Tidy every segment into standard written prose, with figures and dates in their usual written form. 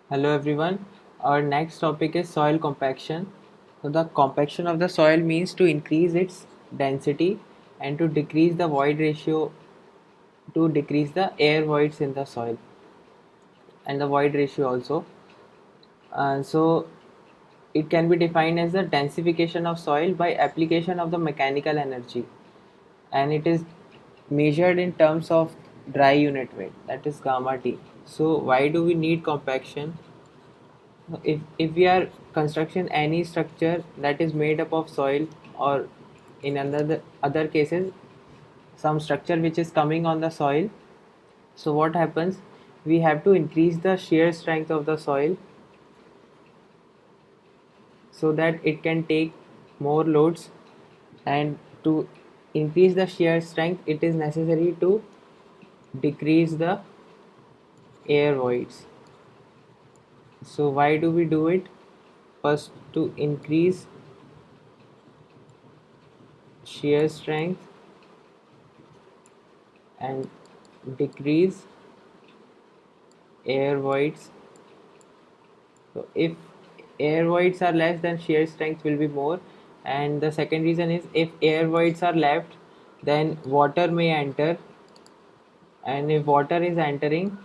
Hello everyone. Our next topic is soil compaction. So the compaction of the soil means to increase its density and to decrease the void ratio to decrease the air voids in the soil and the void ratio also. So it can be defined as the densification of soil by application of the mechanical energy, and it is measured in terms of dry unit weight, that is gamma T. So why do we need compaction? If we are construction any structure that is made up of soil, or in another other cases some structure which is coming on the soil, so what happens, we have to increase the shear strength of the soil so that it can take more loads, and to increase the shear strength it is necessary to decrease the air voids. So why do we do it? First, to increase shear strength and decrease air voids. So if air voids are less, then shear strength will be more. And the second reason is, if air voids are left, then water may enter, and if water is entering,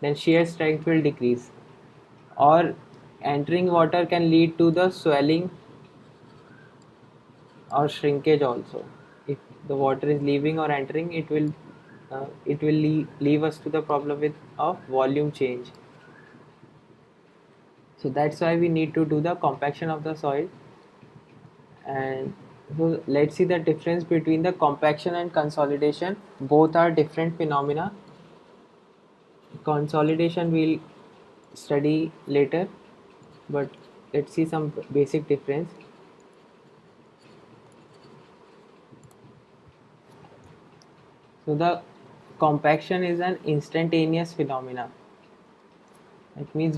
then shear strength will decrease. Or entering water can lead to the swelling or shrinkage also. If the water is leaving or entering, it will leave us to the problem with of volume change. So that's why we need to do the compaction of the soil. And so let's see the difference between the compaction and consolidation. Both are different phenomena. Consolidation we'll study later, but let's see some basic difference. So the compaction is an instantaneous phenomena. It means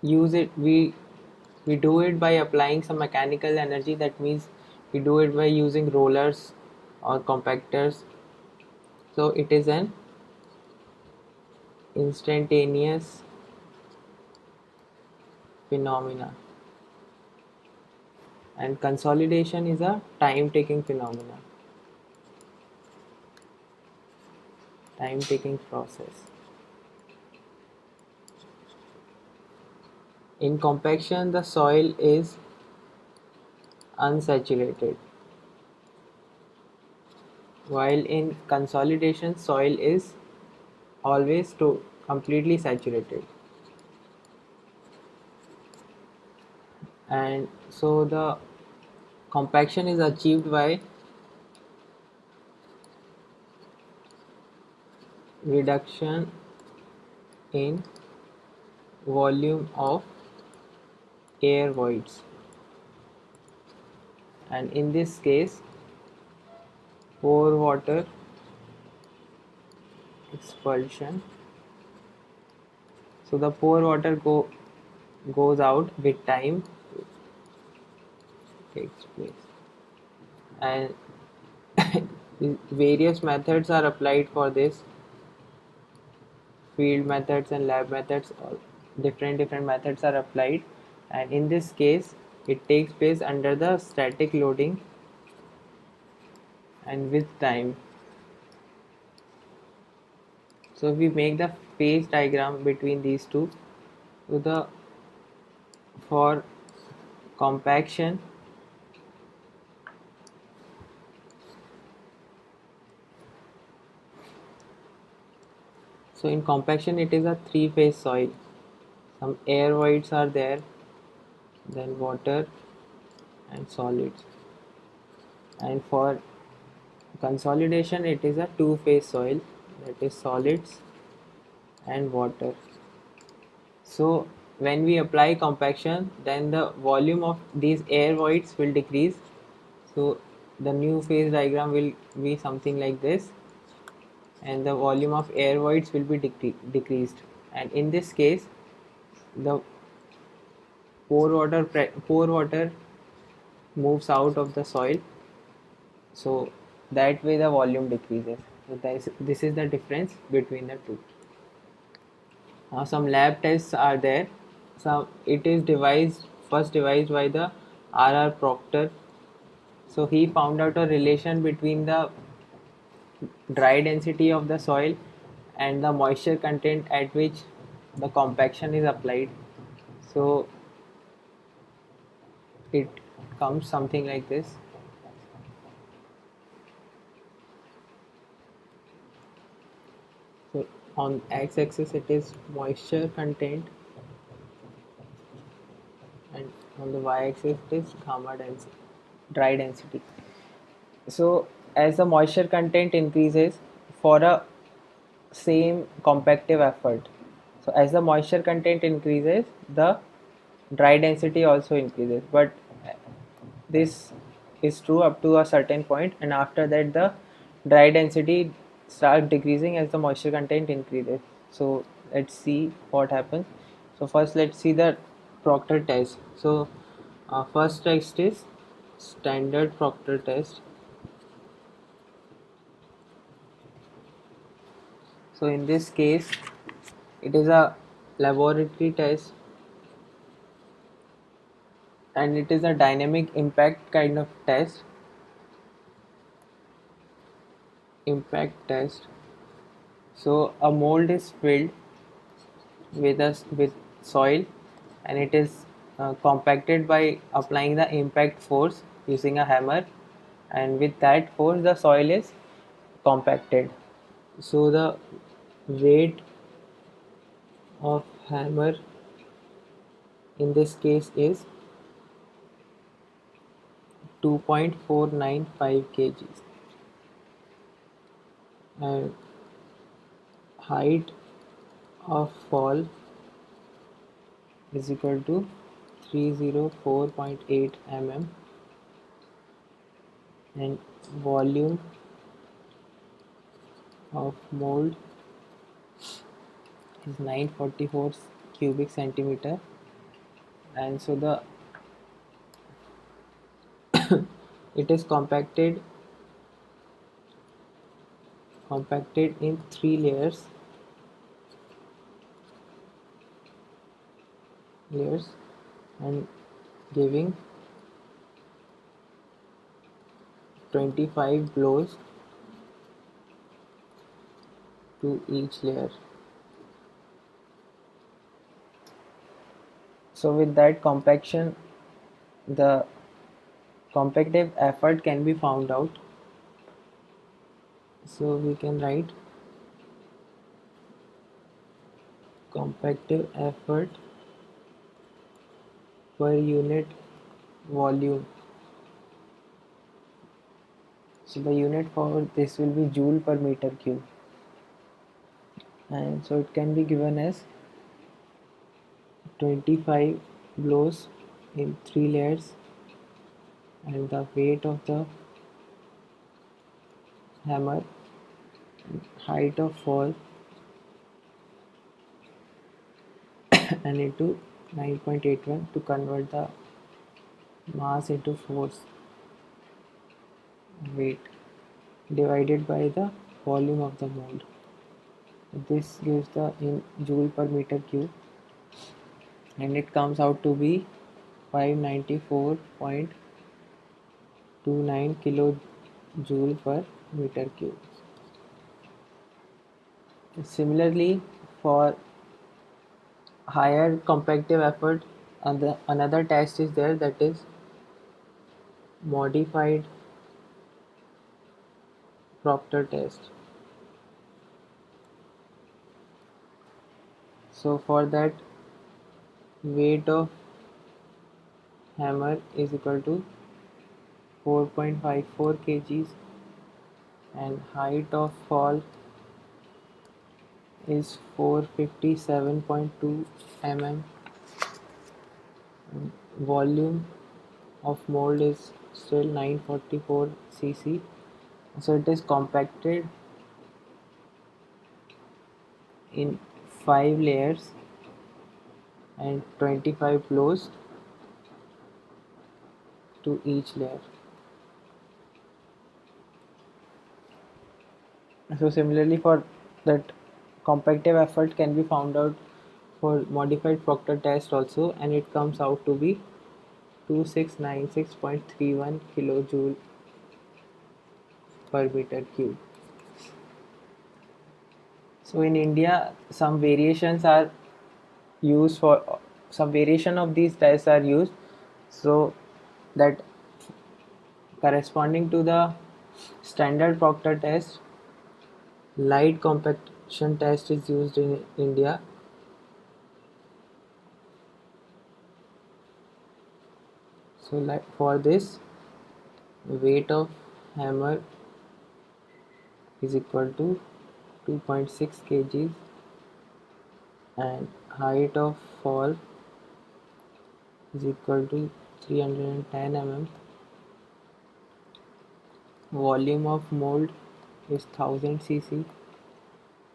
use it we do it by applying some mechanical energy. That means we do it by using rollers or compactors. So it is an instantaneous phenomena, and consolidation is a time taking phenomena, time taking process. In compaction the soil is unsaturated, while in consolidation soil is always to completely saturated. And so the compaction is achieved by reduction in volume of air voids, and in this case pore water expulsion. So the pore water goes out with time, takes place, and various methods are applied for this. Field methods and lab methods, all different methods are applied, and in this case it takes place under the static loading and with time. So we make the phase diagram between these two. So the for compaction, so in compaction it is a three-phase soil. Some air voids are there, then water and solids. And for consolidation it is a two-phase soil, that is solids and water. So when we apply compaction, then the volume of these air voids will decrease. So the new phase diagram will be something like this, and the volume of air voids will be decreased. And in this case the pore water moves out of the soil, so that way the volume decreases. So this is the difference between the two. Some lab tests are there. Some it is first devised by the R. Proctor. So he found out a relation between the dry density of the soil and the moisture content at which the compaction is applied. So it comes something like this. So on x-axis it is moisture content, and on the y-axis it is gamma density, dry density. So as the moisture content increases for a same compactive effort, so as the moisture content increases, the dry density also increases, but this is true up to a certain point, and after that the dry density starts decreasing as the moisture content increases. So let's see what happens. So first let's see the Proctor test. So first test is standard Proctor test. So in this case it is a laboratory test, and it is a dynamic impact kind of test. So a mold is filled with soil, and it is compacted by applying the impact force using a hammer, and with that force the soil is compacted. So the weight of hammer in this case is 2.495 kgs, and height of fall is equal to 304.8 mm, and volume of mold is 944 cubic centimeter. And so the it is compacted in 3 layers and giving 25 blows to each layer. So with that compaction, the compactive effort can be found out. So we can write compactive effort per unit volume. So the unit for this will be joule per meter cube, and so it can be given as 25 blows in 3 layers, and the weight of the hammer, height of fall, and into 9.81 to convert the mass into force, weight divided by the volume of the mold. This gives the in joule per meter cube, and it comes out to be 594.29 kilojoule per meter cube. Similarly, for higher compactive effort, another test is there, that is modified Proctor test. So for that, weight of hammer is equal to 4.54 kgs, and height of fall is 457.2 mm, and volume of mold is still 944 cc. So it is compacted in 5 layers and 25 blows to each layer. So similarly, for that compactive effort can be found out for modified Proctor test also, and it comes out to be 2696.31 kilojoule per meter cube. So in India, some variations are used for some variation of these tests are used, so that corresponding to the standard Proctor test, light compaction test is used in India. So like for this, weight of hammer is equal to 2.6 kgs and height of fall is equal to 310 mm. Volume of mold is 1000 cc,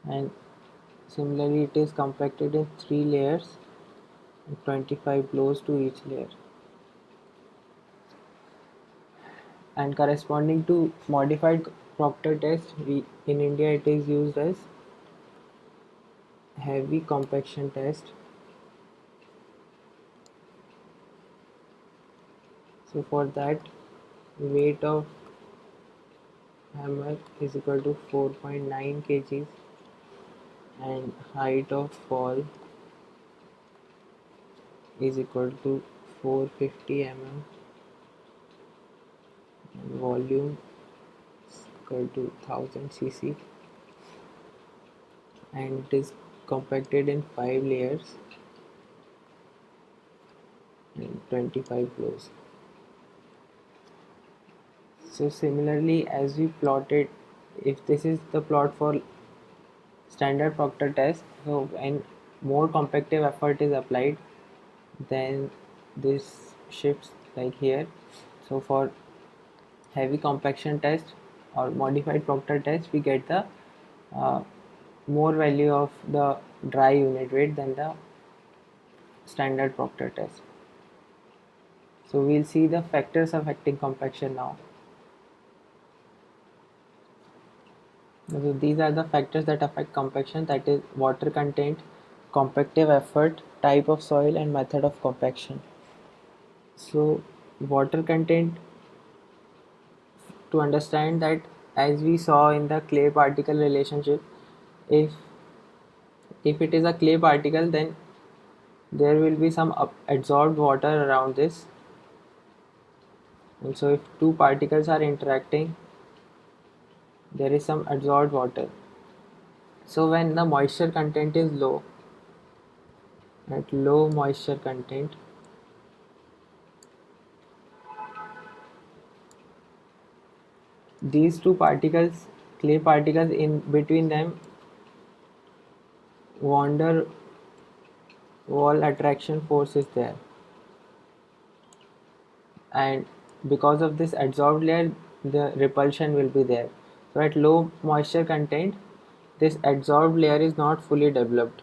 and similarly it is compacted in 3 layers and 25 blows to each layer. And corresponding to modified Proctor test, in India it is used as heavy compaction test. So for that, weight of hammer is equal to 4.9 kgs and height of fall is equal to 450 mm and volume is equal to 1000 cc, and it is compacted in 5 layers and 25 blows. So similarly, as we plotted, if this is the plot for standard Proctor test, so when more compactive effort is applied, then this shifts like here. So for heavy compaction test or modified Proctor test, we get the uh, more value of the dry unit weight than the standard Proctor test. So we'll see the factors affecting compaction now. So these are the factors that affect compaction, that is water content, compactive effort, type of soil, and method of compaction. So water content, to understand that, as we saw in the clay particle relationship, if it is a clay particle, then there will be some adsorbed water around this, and so if two particles are interacting, there is some adsorbed water. So when the moisture content is low, at low moisture content, these two particles, clay particles, in between them wander wall attraction force is there, and because of this adsorbed layer, the repulsion will be there. So at low moisture content, this adsorbed layer is not fully developed.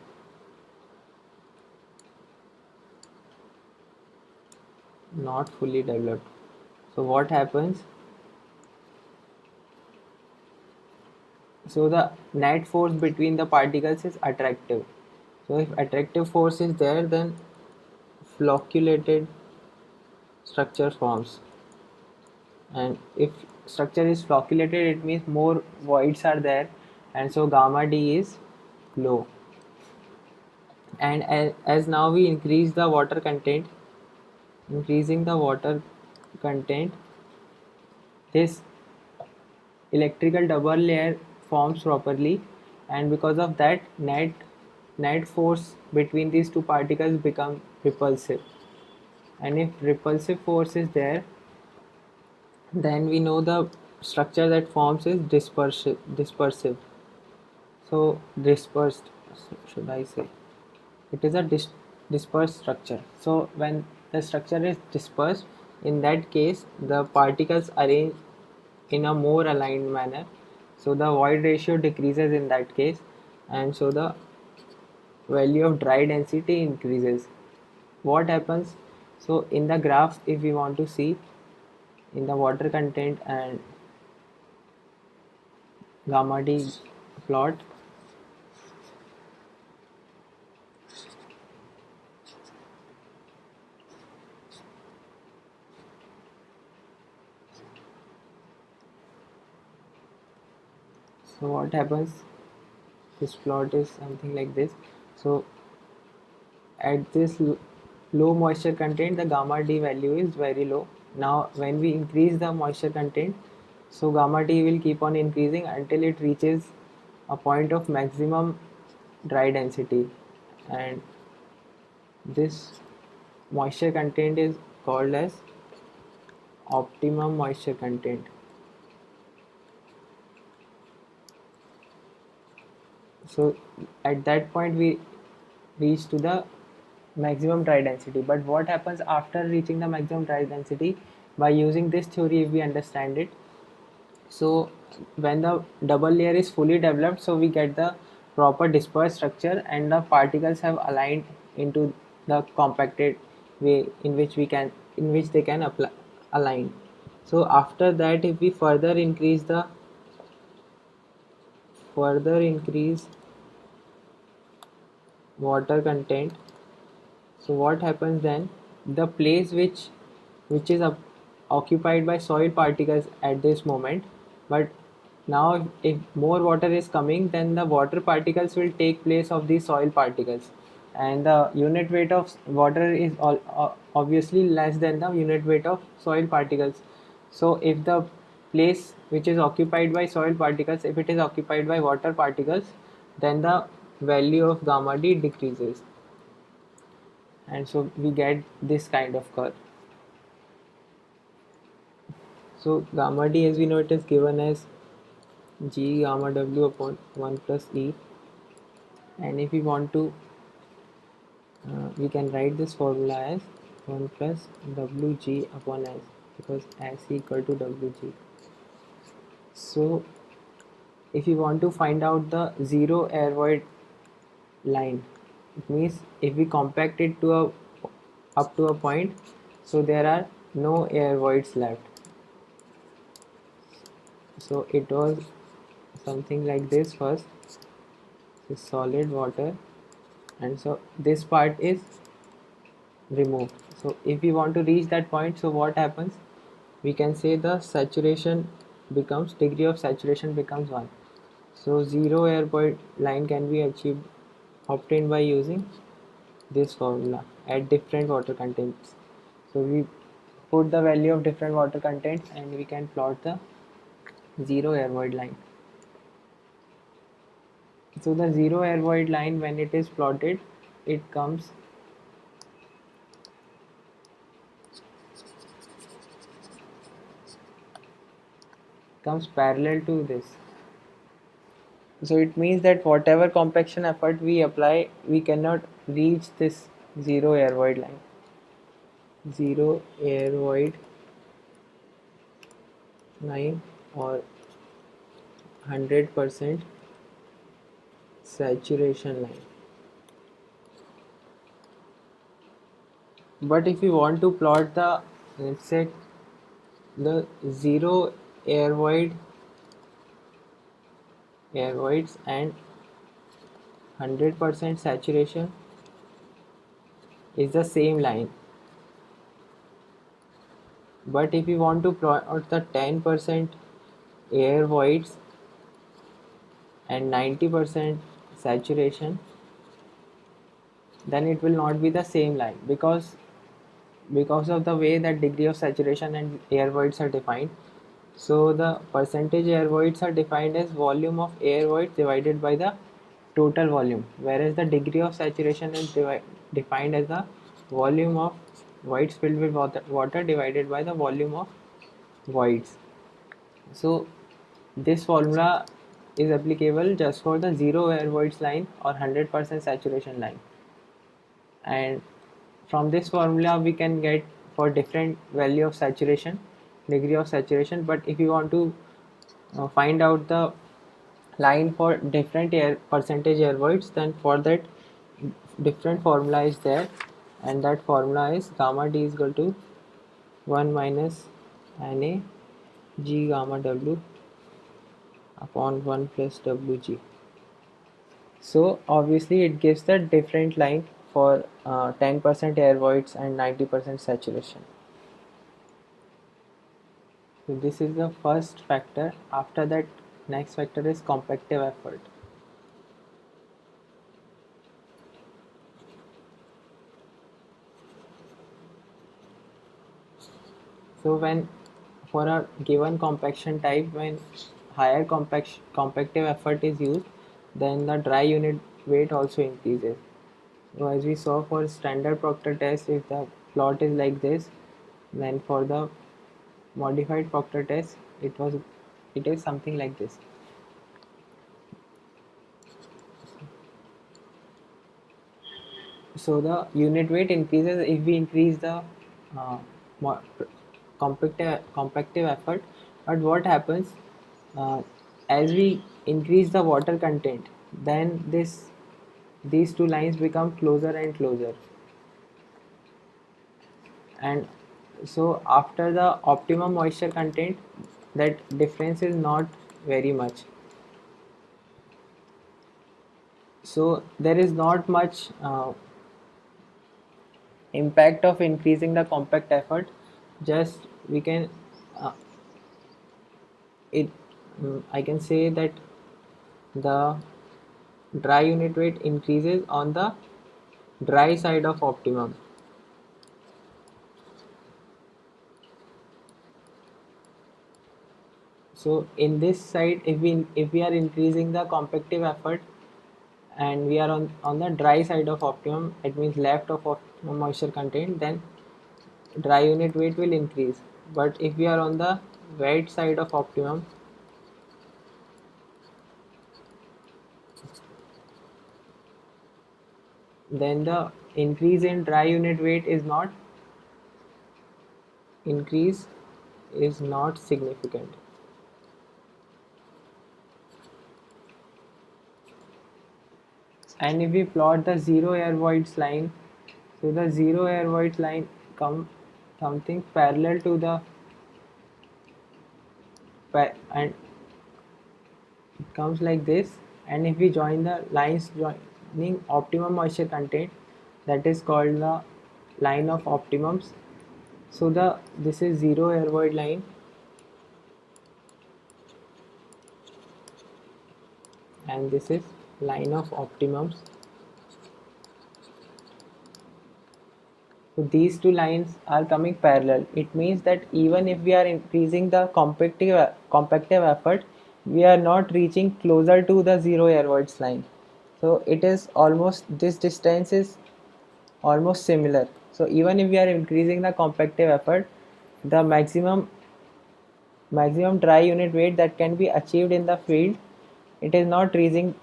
So what happens? So the net force between the particles is attractive. So if attractive force is there, then flocculated structure forms, and if structure is flocculated, it means more voids are there, and so gamma d is low. And as now we increase the water content, increasing the water content, this electrical double layer forms properly, and because of that, net force between these two particles become repulsive. And if repulsive force is there, then we know the structure that forms is dispersive. So dispersed, should I say, it is a dispersed structure. So when the structure is dispersed, in that case the particles arrange in a more aligned manner, so the void ratio decreases in that case, and so the value of dry density increases. What happens? So in the graph, if we want to see in the water content and gamma d plot, So what happens, this plot is something like this. So at this low moisture content, the gamma D value is very low. Now when we increase the moisture content, so gamma D will keep on increasing until it reaches a point of maximum dry density, and this moisture content is called as optimum moisture content. So at that point we reach to the maximum dry density. But what happens after reaching the maximum dry density? By using this theory, if we understand it, so when the double layer is fully developed, so we get the proper dispersed structure and the particles have aligned into the compacted way in which they can align. So after that, if we further increase water content, so what happens then, the place which is occupied by soil particles at this moment, but now if more water is coming, then the water particles will take place of these soil particles, and the unit weight of water is obviously less than the unit weight of soil particles. So if the place which is occupied by soil particles, if it is occupied by water particles, then the value of gamma d decreases, and so we get this kind of curve. So gamma d, as we know, it is given as g gamma w upon 1 plus e, and if we want to we can write this formula as 1 plus wg upon s, because s equal to wg. So if you want to find out the zero air void line, it means if we compact it to a up to a point, so there are no air voids left. So it was something like this. First is solid water, and so this part is removed. So if we want to reach that point, so what happens, we can say the saturation becomes, degree of saturation becomes 1. So zero air void line can be obtained by using this formula at different water contents. So we put the value of different water contents and we can plot the zero air void line. So the zero air void line, when it is plotted, it comes parallel to this. So it means that whatever compaction effort we apply, we cannot reach this zero air void line. Zero air void line or 100% saturation line. But if you want to plot the, let's say, the zero air voids and 100% saturation is the same line. But if you want to plot the 10% air voids and 90% saturation, then it will not be the same line, because of the way that degree of saturation and air voids are defined. So the percentage air voids are defined as volume of air voids divided by the total volume, whereas the degree of saturation is defined as the volume of voids filled with water divided by the volume of voids. So this formula is applicable just for the zero air voids line or 100% saturation line, and from this formula we can get for different value of saturation, degree of saturation. But if you want to find out the line for different percentage air voids, then for that different formula is there, and that formula is gamma d is equal to 1 minus Na g gamma w upon 1 plus wg. So obviously it gives the different line for 10% air voids and 90% saturation. So this is the first factor. After that, Next factor is compactive effort. So when for a given compaction type, when higher compactive effort is used, then the dry unit weight also increases. So as we saw for standard Proctor test, if the plot is like this, then for the modified Proctor test, it is something like this. So the unit weight increases if we increase the uh, compactive effort. But what happens uh, as we increase the water content, then these two lines become closer and closer, and so after the optimum moisture content, that difference is not very much. So there is not much impact of increasing the compact effort. Just we can uh, it I can say that the dry unit weight increases on the dry side of optimum. So in this side, if we are increasing the compactive effort and we are on the dry side of optimum, it means left of optimum moisture content, then dry unit weight will increase. But if we are on the wet side of optimum, then the increase is not significant. And if we plot the zero air voids line, so the zero air voids line come something parallel to the and it comes like this. And if we join the lines joining optimum moisture content, that is called the line of optimums. So the this is zero air void line, and this is line of optimums. So these two lines are coming parallel. It means that even if we are increasing the compactive effort, we are not reaching closer to the zero air voids line. So it is almost, this distance is almost similar. So even if we are increasing the compactive effort, the maximum dry unit weight that can be achieved in the field, it is not reaching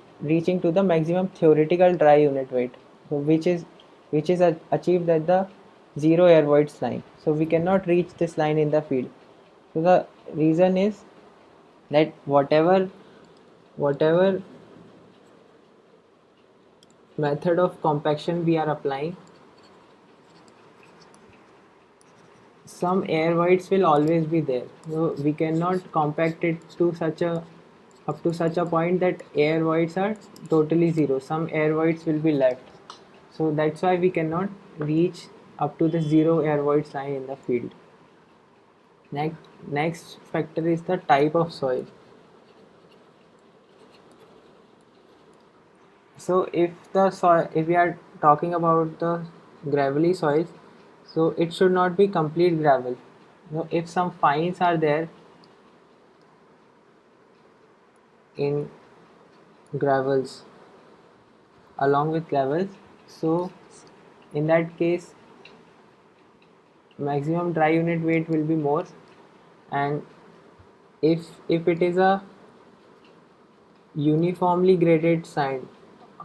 to the maximum theoretical dry unit weight, so which is achieved at the zero air voids line. So we cannot reach this line in the field. So the reason is that whatever method of compaction we are applying, some air voids will always be there. So we cannot compact it to such a up to such a point that air voids are totally zero. Some air voids will be left. So that's why we cannot reach up to the zero air voids line in the field. Next factor is the type of soil. So if we are talking about the gravelly soils, so it should not be complete gravel. If some fines are there in gravels, along with gravels, so in that case maximum dry unit weight will be more. And if it is a uniformly graded sand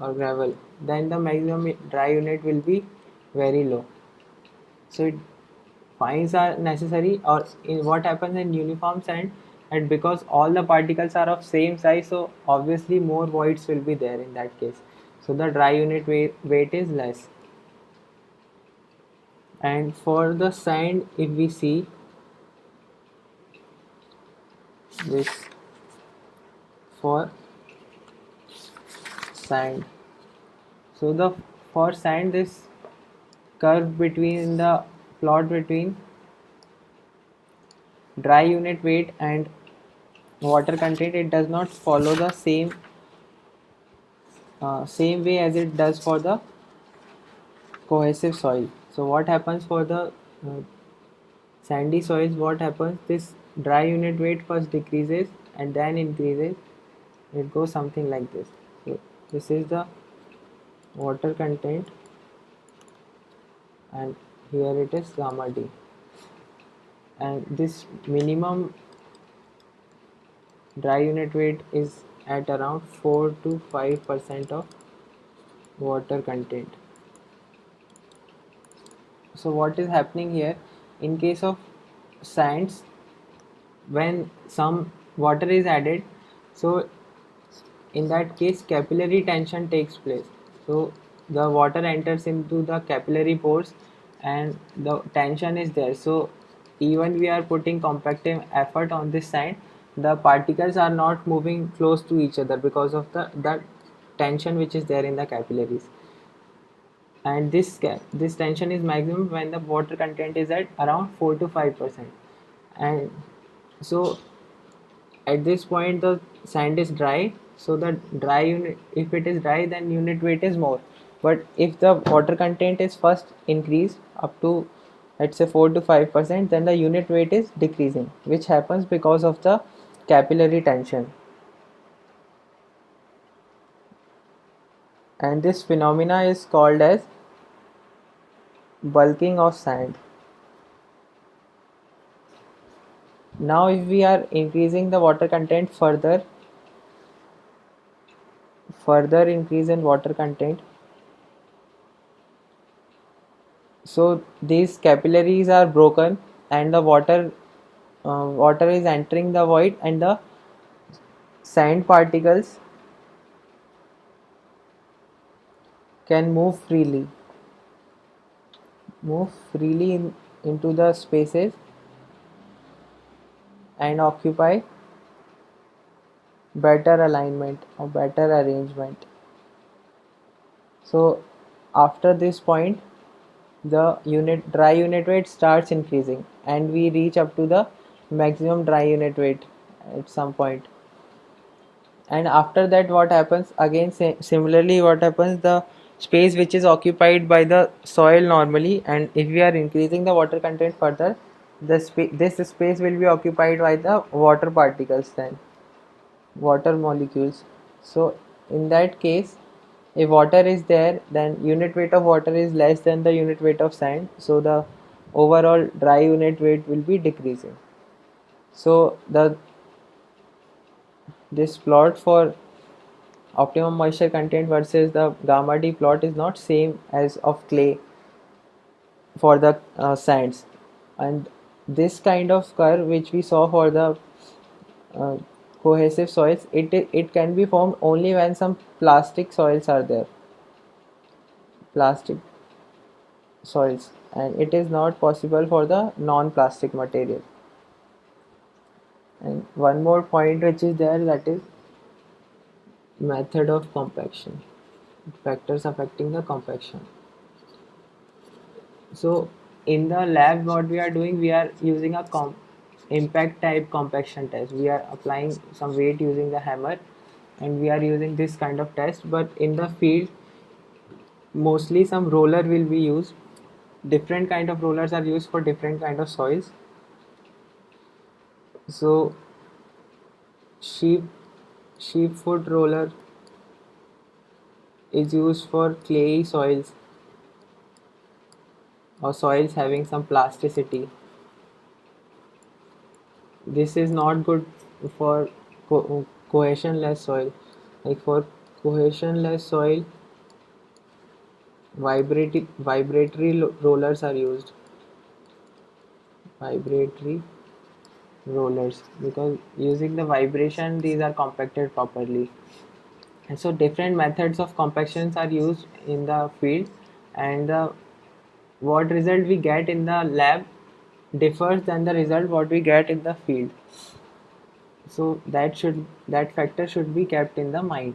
or gravel, then the maximum dry unit will be very low. So fines are necessary, or in what happens in uniform sand, and because all the particles are of same size, so obviously more voids will be there in that case. So the dry unit weight is less. And for the sand, if we see this for sand, so the for sand, this curve between the plot between dry unit weight and water content, it does not follow the same way as it does for the cohesive soil. So what happens for the sandy soils? What happens? This dry unit weight first decreases and then increases. It goes something like this. So this is the water content, and here it is gamma D, and this minimum dry unit weight is at around 4 to 5% of water content. So what is happening here, in case of sands, when some water is added, so in that case capillary tension takes place. So the water enters into the capillary pores and the tension is there. So even we are putting compactive effort on this side, the particles are not moving close to each other because of the that tension which is there in the capillaries. And this tension is maximum when the water content is at around 4 to 5%. And so at this point the sand is dry, so the dry unit, if it is dry then unit weight is more. But if the water content is first increased up to, let's say, 4 to 5%, then the unit weight is decreasing, which happens because of the capillary tension. And this phenomena is called as bulking of sand. Now if we are increasing the water content further increase in water content, so these capillaries are broken and the water is entering the void, and the sand particles can move freely into the spaces and occupy better alignment or better arrangement. So after this point the dry unit weight starts increasing and we reach up to the maximum dry unit weight at some point. And after that what happens again, similarly what happens, the space which is occupied by the soil normally, and if we are increasing the water content further, this space will be occupied by the water particles, then water molecules. So in that case, if water is there, then unit weight of water is less than the unit weight of sand, so the overall dry unit weight will be decreasing. So this plot for optimum moisture content versus the gamma D plot is not same as of clay for the sands. And this kind of curve which we saw for the uh, cohesive soils, it can be formed only when some plastic soils are there, plastic soils, and it is not possible for the non-plastic material. And one more point which is there, that is method of compaction, factors affecting the compaction. So in the lab what we are doing, we are using a impact type compaction test. We are applying some weight using the hammer and we are using this kind of test. But in the field mostly some roller will be used. Different kind of rollers are used for different kind of soils. So sheep foot roller is used for clayey soils or soils having some plasticity. This is not good for cohesionless soil. Like for cohesionless soil, vibratory rollers are used. Vibratory rollers, because using the vibration these are compacted properly. And so different methods of compactions are used in the field, and what result we get in the lab differs than the result what we get in the field. So that factor should be kept in the mind.